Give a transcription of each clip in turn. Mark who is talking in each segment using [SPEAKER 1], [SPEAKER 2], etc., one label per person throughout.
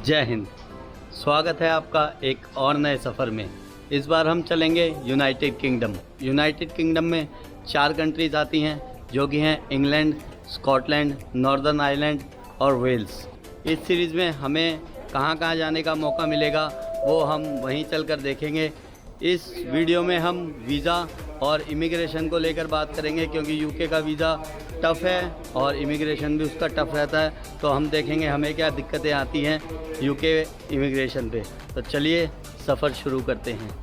[SPEAKER 1] जय हिंद। स्वागत है आपका एक और नए सफ़र में। इस बार हम चलेंगे यूनाइटेड किंगडम। यूनाइटेड किंगडम में 4 कंट्रीज़ आती हैं जो कि हैं इंग्लैंड, स्कॉटलैंड, नॉर्दर्न आयरलैंड और वेल्स। इस सीरीज़ में हमें कहाँ कहाँ जाने का मौका मिलेगा वो हम वहीं चलकर देखेंगे। इस वीडियो में हम वीज़ा और इमिग्रेशन को लेकर बात करेंगे, क्योंकि यूके का वीज़ा टफ़ है और इमिग्रेशन भी उसका टफ़ रहता है। तो हम देखेंगे हमें क्या दिक्कतें आती हैं यूके इमिग्रेशन पे। तो चलिए सफ़र शुरू करते हैं।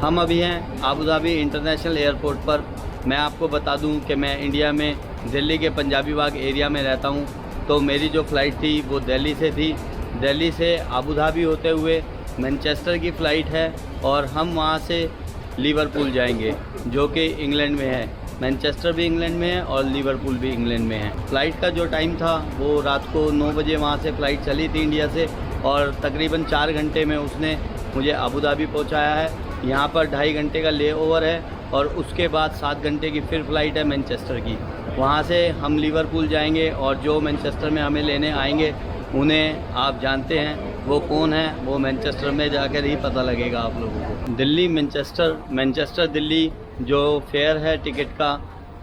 [SPEAKER 1] हम अभी हैं आबू धाबी इंटरनेशनल एयरपोर्ट पर। मैं आपको बता दूं कि मैं इंडिया में दिल्ली के पंजाबी बाग एरिया में रहता हूं। तो मेरी जो फ़्लाइट थी वो दिल्ली से थी। दिल्ली से आबू धाबी होते हुए मैनचेस्टर की फ़्लाइट है और हम वहां से लिवरपूल जाएंगे, जो कि इंग्लैंड में है। मैनचेस्टर भी इंग्लैंड में है और लिवरपूल भी इंग्लैंड में है। फ़्लाइट का जो टाइम था वो रात को 9 बजे वहाँ से फ़्लाइट चली थी इंडिया से, और तकरीबन 4 घंटे में उसने मुझे आबू धाबी पहुँचाया है। यहाँ पर 2.5 घंटे का ले ओवर है और उसके बाद 7 घंटे की फिर फ़्लाइट है मैनचेस्टर की। वहाँ से हम लिवरपूल जाएंगे और जो मैनचेस्टर में हमें लेने आएंगे उन्हें आप जानते हैं वो कौन है। वो मैनचेस्टर में जाकर ही पता लगेगा आप लोगों को। दिल्ली मैनचेस्टर दिल्ली जो फेयर है टिकट का,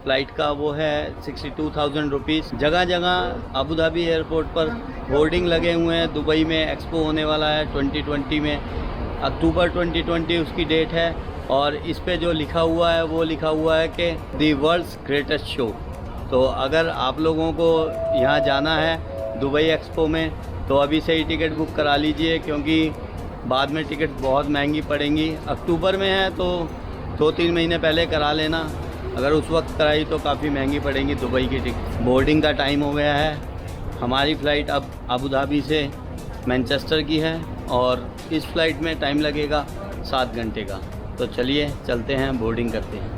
[SPEAKER 1] फ़्लाइट का, वो है 62,000 रुपीज़। जगह जगह आबू धाबी एयरपोर्ट पर होर्डिंग लगे हुए हैं। दुबई में एक्सपो होने वाला है 2020 में, अक्टूबर 2020 उसकी डेट है। और इस पे जो लिखा हुआ है वो लिखा हुआ है कि दी वर्ल्ड्स ग्रेटेस्ट शो। तो अगर आप लोगों को यहाँ जाना है दुबई एक्सपो में तो अभी से ही टिकट बुक करा लीजिए, क्योंकि बाद में टिकट बहुत महंगी पड़ेंगी। अक्टूबर में है तो 2-3 महीने पहले करा लेना। अगर उस वक्त कराई तो काफ़ी महंगी पड़ेंगी दुबई की टिकट। बोर्डिंग का टाइम हो गया है। हमारी फ़्लाइट अब आबू धाबी से मैनचेस्टर की है और इस फ़्लाइट में टाइम लगेगा 7 घंटे का। तो चलिए चलते हैं, बोर्डिंग करते हैं।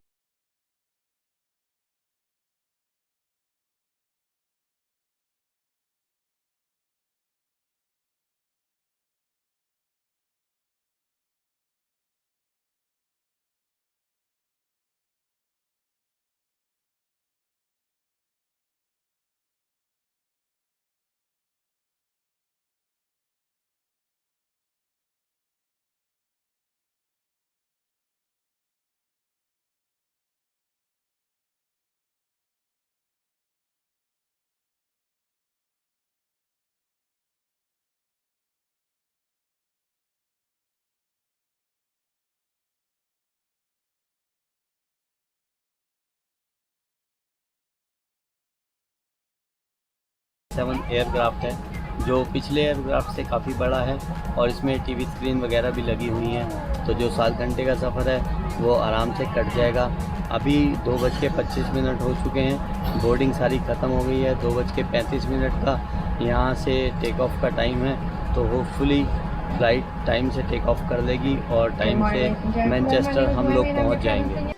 [SPEAKER 1] सेवन एयरक्राफ्ट है जो पिछले एयरक्राफ्ट से काफ़ी बड़ा है और इसमें टीवी स्क्रीन वगैरह भी लगी हुई हैं। तो जो 7 घंटे का सफ़र है वो आराम से कट जाएगा। अभी 2:25 हो चुके हैं। बोर्डिंग सारी ख़त्म हो गई है। 2:35 का यहाँ से टेक ऑफ का टाइम है। तो होपफुली फ़्लाइट टाइम से टेक ऑफ कर लेगी और टाइम से मैनचेस्टर हम लोग पहुँच जाएंगे।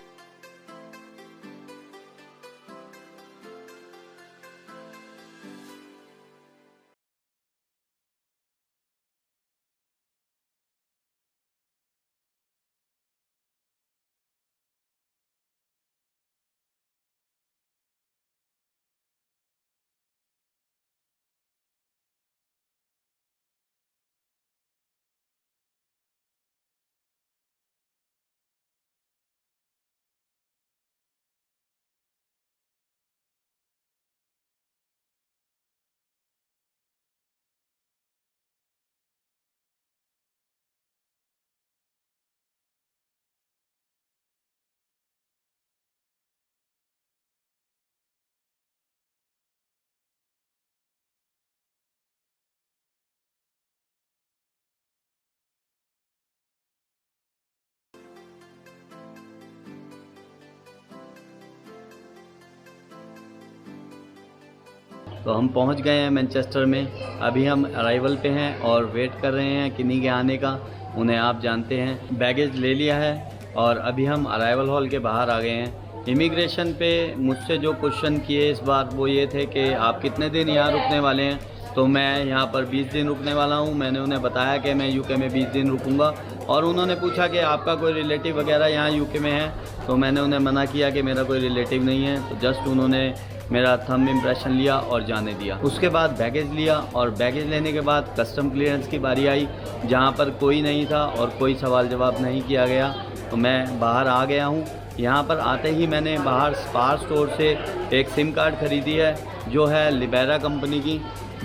[SPEAKER 1] तो हम पहुंच गए हैं मैनचेस्टर में। अभी हम अराइवल पे हैं और वेट कर रहे हैं किन्हीं के आने का, उन्हें आप जानते हैं। बैगेज ले लिया है और अभी हम अराइवल हॉल के बाहर आ गए हैं। इमिग्रेशन पे मुझसे जो क्वेश्चन किए इस बार वो ये थे कि आप कितने दिन यहाँ रुकने वाले हैं। तो मैं यहाँ पर 20 दिन रुकने वाला हूँ। मैंने उन्हें बताया कि मैं यूके में 20 दिन रुकूँगा और उन्होंने पूछा कि आपका कोई रिलेटिव वगैरह यहाँ यूके में है। तो मैंने उन्हें मना किया कि मेरा कोई रिलेटिव नहीं है। तो जस्ट उन्होंने मेरा थंब इम्प्रेशन लिया और जाने दिया। उसके बाद बैगेज लिया और बैगेज लेने के बाद कस्टम क्लियरेंस की बारी आई, जहाँ पर कोई नहीं था और कोई सवाल जवाब नहीं किया गया। तो मैं बाहर आ गया हूँ। यहाँ पर आते ही मैंने बाहर स्पार स्टोर से एक सिम कार्ड ख़रीदी है जो है लिबेरा कंपनी की।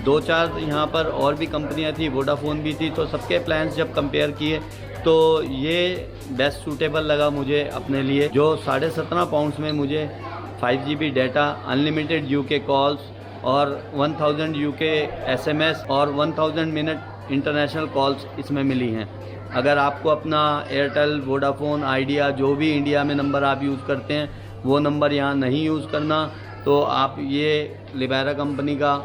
[SPEAKER 1] 2-4 यहाँ पर और भी कंपनियाँ थी, वोडाफोन भी थी। तो सबके प्लान्स जब कंपेयर किए तो ये बेस्ट सूटेबल लगा मुझे अपने लिए, जो 17.5 पाउंड्स में मुझे 5 GB data, unlimited UK calls और 1000 यूके SMS और 1000 मिनट इंटरनेशनल कॉल्स इसमें मिली हैं। अगर आपको अपना एयरटेल, वोडाफोन, आइडिया जो भी इंडिया में नंबर आप यूज़ करते हैं वो नंबर यहाँ नहीं यूज़ करना, तो आप ये लिबेरा कंपनी का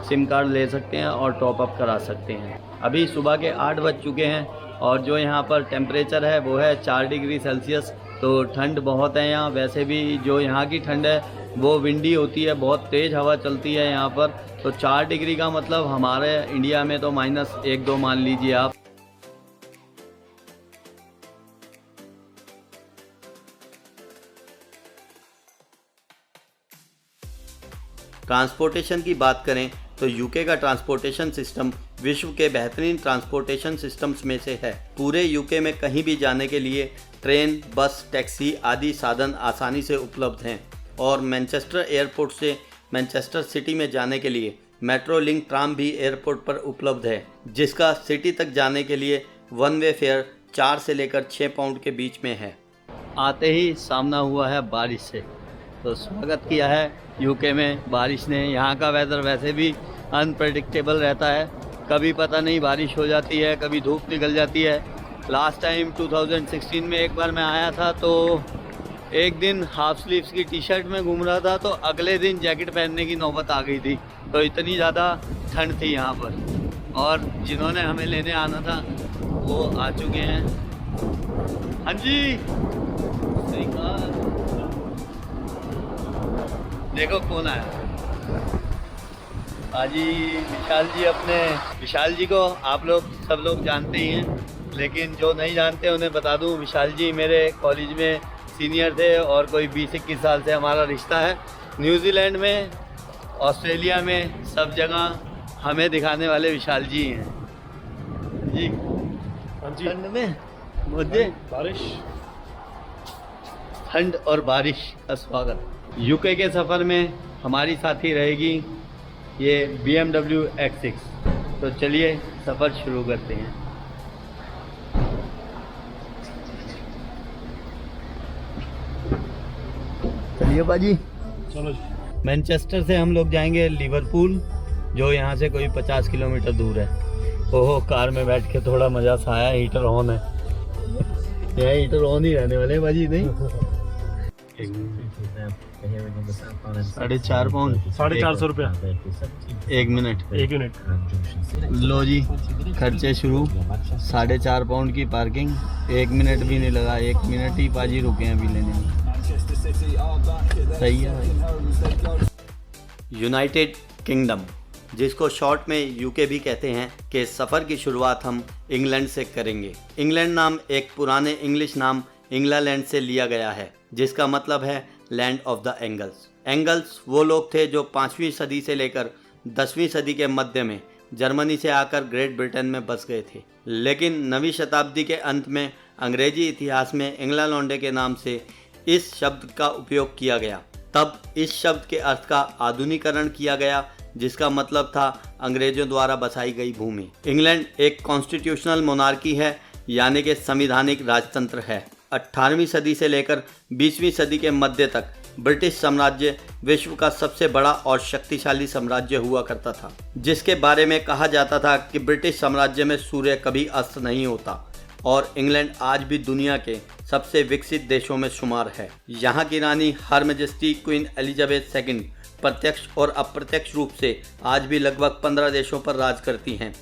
[SPEAKER 1] सिम कार्ड ले सकते हैं और टॉप अप करा सकते हैं। अभी सुबह के 8 बज चुके हैं और जो यहाँ पर टेम्परेचर है वो है 4 डिग्री सेल्सियस। तो ठंड बहुत है यहाँ। वैसे भी जो यहाँ की ठंड है वो विंडी होती है, बहुत तेज़ हवा चलती है यहाँ पर। तो 4 डिग्री का मतलब हमारे इंडिया में तो -1-2 मान लीजिए आप। ट्रांसपोर्टेशन की बात करें तो यूके का ट्रांसपोर्टेशन सिस्टम विश्व के बेहतरीन ट्रांसपोर्टेशन सिस्टम्स में से है। पूरे यूके में कहीं भी जाने के लिए ट्रेन, बस, टैक्सी आदि साधन आसानी से उपलब्ध हैं और मैनचेस्टर एयरपोर्ट से मैनचेस्टर सिटी में जाने के लिए मेट्रो लिंक ट्राम भी एयरपोर्ट पर उपलब्ध है, जिसका सिटी तक जाने के लिए वन वे फेयर 4 से लेकर 6 पाउंड के बीच में है। आते ही सामना हुआ है बारिश से। तो स्वागत किया है यूके में बारिश ने। यहाँ का वेदर वैसे भी अनप्रेडिक्टेबल रहता है, कभी पता नहीं बारिश हो जाती है, कभी धूप निकल जाती है। लास्ट टाइम 2016 में एक बार मैं आया था तो एक दिन हाफ स्लीव्स की टी-शर्ट में घूम रहा था, तो अगले दिन जैकेट पहनने की नौबत आ गई थी। तो इतनी ज़्यादा ठंड थी यहाँ पर। और जिन्होंने हमें लेने आना था वो आ चुके हैं। हाँ जी, सही कहा। देखो कौन आया। हाजी विशाल जी। अपने विशाल जी को आप लोग सब लोग जानते ही हैं, लेकिन जो नहीं जानते उन्हें बता दूं, विशाल जी मेरे कॉलेज में सीनियर थे और कोई 20-21 साल से हमारा रिश्ता है। न्यूजीलैंड में, ऑस्ट्रेलिया में, सब जगह हमें दिखाने वाले विशाल जी हैं जी। हाँ जी। ठंड में मुझे बारिश, ठंड और बारिश का स्वागत। यूके के सफ़र में हमारी साथी रहेगी ये BMW X6। तो चलिए सफ़र शुरू करते हैं। चलिए बाजी, चलो। मैनचेस्टर से हम लोग जाएंगे लिवरपूल, जो यहाँ से कोई 50 किलोमीटर दूर है। ओहो, कार में बैठ के थोड़ा मज़ा सा आया। हीटर ऑन है। यह हीटर ऑन ही रहने वाले बाजी। नहीं 4.5 पाउंड, 450 रुपया 1 मिनट। लो जी, खर्चे शुरू। 4.5 पाउंड की पार्किंग, 1 मिनट भी नहीं लगा। 1 मिनट ही पाजी रुके हैं अभी लेने में। सही है भाई। यूनाइटेड किंगडम, जिसको शॉर्ट में यूके भी कहते हैं, के सफ़र की शुरुआत हम इंग्लैंड से करेंगे। इंग्लैंड नाम एक पुराने इंग्लिश नाम इंग्लैंड से लिया गया है, जिसका मतलब है land of the angles. Angles वो लोग थे जो 5वीं सदी से लेकर 10वीं सदी के मध्य में जर्मनी से आकर ग्रेट ब्रिटेन में बस गए थे। लेकिन 9वीं शताब्दी के अंत में अंग्रेजी इतिहास में इंग्लैंड के नाम से इस शब्द का उपयोग किया गया। तब इस शब्द के अर्थ का आधुनिकीकरण किया गया, जिसका मतलब था अंग्रेजों द्वारा बसाई गई भूमि। इंग्लैंड एक कॉन्स्टिट्यूशनल मोनार्की है, यानी कि संविधानिक राजतंत्र है। 18वीं सदी से लेकर 20वीं सदी के मध्य तक ब्रिटिश साम्राज्य विश्व का सबसे बड़ा और शक्तिशाली साम्राज्य हुआ करता था, जिसके बारे में कहा जाता था कि ब्रिटिश साम्राज्य में सूर्य कभी अस्त नहीं होता। और इंग्लैंड आज भी दुनिया के सबसे विकसित देशों में शुमार है। यहाँ की रानी her majesty queen Elizabeth II प्रत्यक्ष और अप्रत्यक्ष रूप से आज भी लगभग 15 देशों पर राज करती हैं,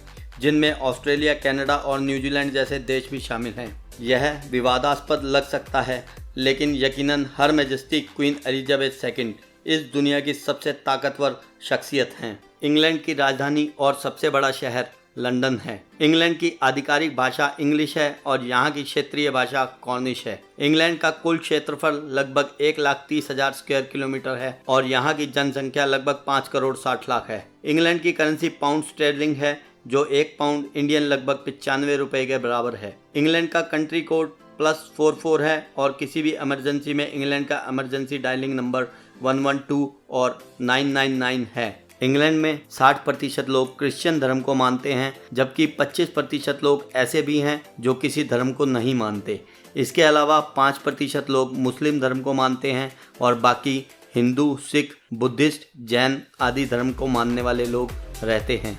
[SPEAKER 1] जिनमें ऑस्ट्रेलिया, कनाडा और न्यूजीलैंड जैसे देश भी शामिल हैं। यह विवादास्पद लग सकता है, लेकिन यकीनन हर मैजेस्टी क्वीन एलिजाबेथ II इस दुनिया की सबसे ताकतवर शख्सियत हैं। इंग्लैंड की राजधानी और सबसे बड़ा शहर लंदन है। इंग्लैंड की आधिकारिक भाषा इंग्लिश है और यहाँ की क्षेत्रीय भाषा कॉर्निश है। इंग्लैंड का कुल क्षेत्रफल लगभग 1,30,000 स्क्वायर किलोमीटर है और यहाँ की जनसंख्या लगभग 5,60,00,000 है। इंग्लैंड की करेंसी पाउंड स्टर्लिंग है, जो 1 पाउंड इंडियन लगभग 95 रुपए के बराबर है। इंग्लैंड का कंट्री कोड +44 है और किसी भी इमरजेंसी में इंग्लैंड का इमरजेंसी डायलिंग नंबर 112 और 999 है। इंग्लैंड में 60% लोग क्रिश्चियन धर्म को मानते हैं, जबकि 25% लोग ऐसे भी हैं जो किसी धर्म को नहीं मानते। इसके अलावा 5% लोग मुस्लिम धर्म को मानते हैं और बाकी हिंदू, सिख, बुद्धिस्ट, जैन आदि धर्म को मानने वाले लोग रहते हैं।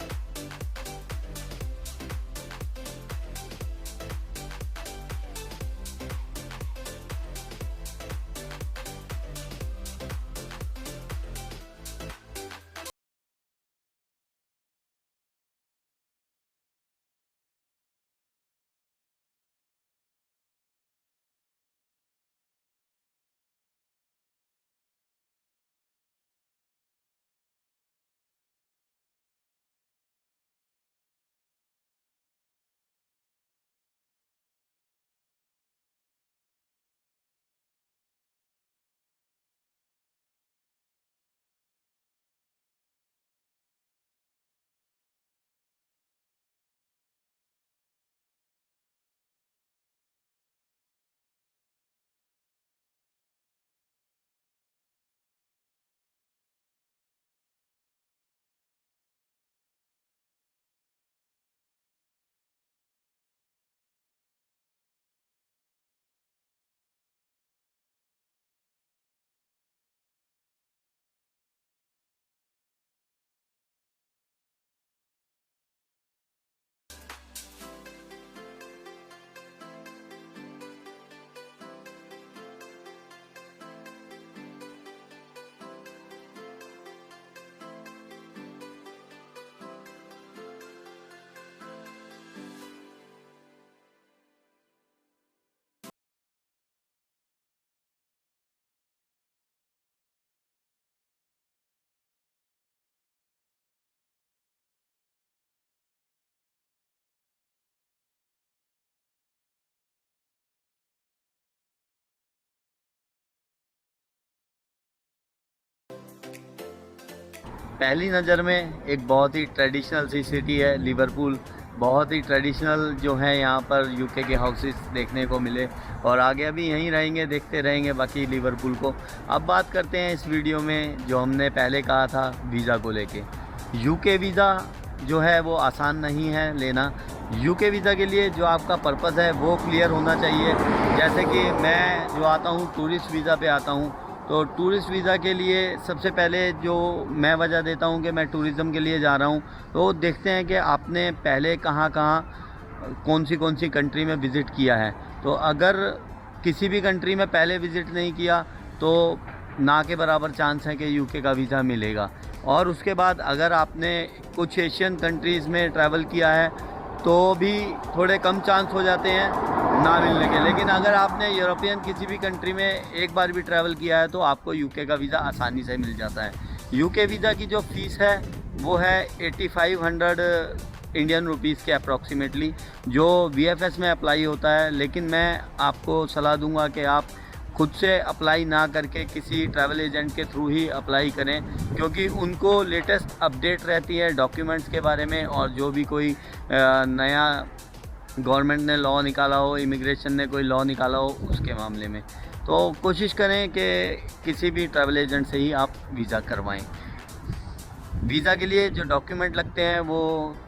[SPEAKER 1] पहली नज़र में एक बहुत ही ट्रेडिशनल सी सिटी है लिवरपूल। बहुत ही ट्रेडिशनल जो है यहाँ पर यूके के हाउसेस देखने को मिले और आगे भी यहीं रहेंगे, देखते रहेंगे बाकी लिवरपूल को। अब बात करते हैं इस वीडियो में जो हमने पहले कहा था वीज़ा को लेके। यूके वीज़ा जो है वो आसान नहीं है लेना। यूके वीज़ा के लिए जो आपका पर्पज़ है वो क्लियर होना चाहिए। जैसे कि मैं जो आता हूँ टूरिस्ट वीज़ा पे आता हूँ, तो टूरिस्ट वीज़ा के लिए सबसे पहले जो मैं वजह देता हूँ कि मैं टूरिज़म के लिए जा रहा हूँ, तो देखते हैं कि आपने पहले कहाँ कौन सी कंट्री में विज़िट किया है। तो अगर किसी भी कंट्री में पहले विज़िट नहीं किया तो ना के बराबर चांस है कि यूके का वीज़ा मिलेगा। और उसके बाद अगर आपने कुछ एशियन कंट्रीज़ में ट्रैवल किया है तो भी थोड़े कम चांस हो जाते हैं ना मिलने के। लेकिन अगर आपने यूरोपियन किसी भी कंट्री में एक बार भी ट्रैवल किया है तो आपको यूके का वीज़ा आसानी से मिल जाता है। यूके वीज़ा की जो फ़ीस है वो है 8500 इंडियन रुपीज़ के अप्रॉक्सीमेटली, जो VFS में अप्लाई होता है। लेकिन मैं आपको सलाह दूंगा कि आप खुद से अप्लाई ना करके किसी ट्रैवल एजेंट के थ्रू ही अप्लाई करें, क्योंकि उनको लेटेस्ट अपडेट रहती है डॉक्यूमेंट्स के बारे में और जो भी कोई नया गवर्नमेंट ने लॉ निकाला हो, इमिग्रेशन ने कोई लॉ निकाला हो उसके मामले में। तो कोशिश करें कि किसी भी ट्रैवल एजेंट से ही आप वीज़ा करवाएं। वीज़ा के लिए जो डॉक्यूमेंट लगते हैं वो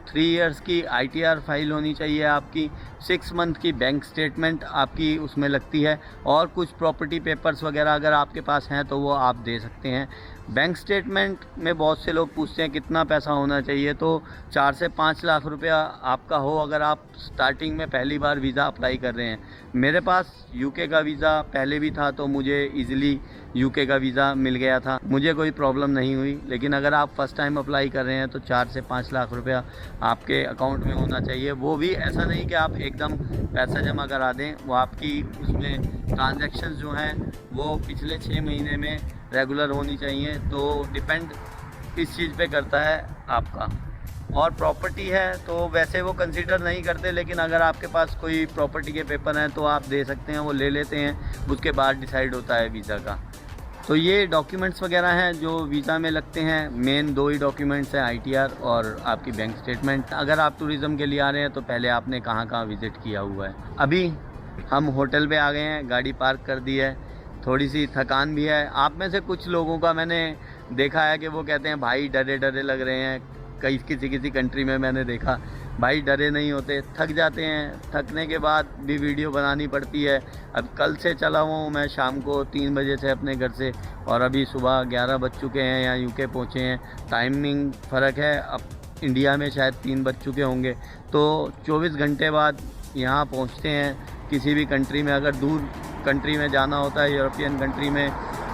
[SPEAKER 1] 3 इयर्स की ITR फाइल होनी चाहिए आपकी, 6 मंथ की बैंक स्टेटमेंट आपकी उसमें लगती है, और कुछ प्रॉपर्टी पेपर्स वगैरह अगर आपके पास हैं तो वो आप दे सकते हैं। बैंक स्टेटमेंट में बहुत से लोग पूछते हैं कितना पैसा होना चाहिए, तो 4 से 5 लाख रुपया आपका हो अगर आप स्टार्टिंग में पहली बार वीज़ा अप्लाई कर रहे हैं। मेरे पास यूके का वीज़ा पहले भी था तो मुझे ईज़िली यूके का वीज़ा मिल गया था, मुझे कोई प्रॉब्लम नहीं हुई। लेकिन अगर आप फर्स्ट टाइम अप्लाई कर रहे हैं तो 4 से 5 लाख रुपया आपके अकाउंट में होना चाहिए। वो भी ऐसा नहीं कि आप एकदम पैसा जमा करा दें, वो आपकी उसमें ट्रांजैक्शंस जो हैं वो पिछले 6 महीने में रेगुलर होनी चाहिए। तो डिपेंड इस चीज़ पे करता है आपका। और प्रॉपर्टी है तो वैसे वो कंसीडर नहीं करते, लेकिन अगर आपके पास कोई प्रॉपर्टी के पेपर हैं तो आप दे सकते हैं, वो ले लेते हैं, उसके बाद डिसाइड होता है वीज़ा का। तो ये डॉक्यूमेंट्स वगैरह हैं जो वीज़ा में लगते हैं। मेन 2 ही डॉक्यूमेंट्स हैं, ITR और आपकी बैंक स्टेटमेंट। अगर आप टूरिज़्म के लिए आ रहे हैं तो पहले आपने कहाँ कहाँ विज़िट किया हुआ है। अभी हम होटल पे आ गए हैं, गाड़ी पार्क कर दी है, थोड़ी सी थकान भी है। आप में से कुछ लोगों का मैंने देखा है कि वो कहते हैं भाई डरे डरे लग रहे हैं। किसी कंट्री में मैंने देखा भाई डरे नहीं होते, थक जाते हैं, थकने के बाद भी वीडियो बनानी पड़ती है। अब कल से चला हुआ हूँ मैं शाम को 3 बजे से अपने घर से, और अभी सुबह 11 बज चुके हैं, यहाँ यूके पहुँचे हैं। टाइमिंग फ़र्क है, अब इंडिया में शायद 3 बज चुके होंगे, तो 24 घंटे बाद यहाँ पहुँचते हैं। किसी भी कंट्री में अगर दूर कंट्री में जाना होता है, यूरोपियन कंट्री में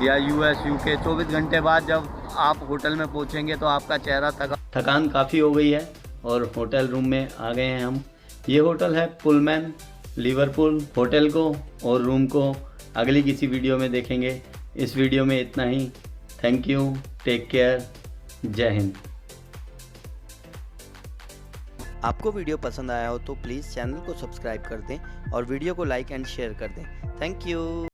[SPEAKER 1] या US UK, 24 घंटे बाद जब आप होटल में पहुँचेंगे तो आपका चेहरा थकान काफ़ी हो गई है और होटल रूम में आ गए हैं हम। ये होटल है पुलमैन लिवरपूल। होटल को और रूम को अगली किसी वीडियो में देखेंगे। इस वीडियो में इतना ही। थैंक यू, टेक केयर, जय हिंद।
[SPEAKER 2] आपको वीडियो पसंद आया हो तो प्लीज़ चैनल को सब्सक्राइब कर दें और वीडियो को लाइक एंड शेयर कर दें। Thank you.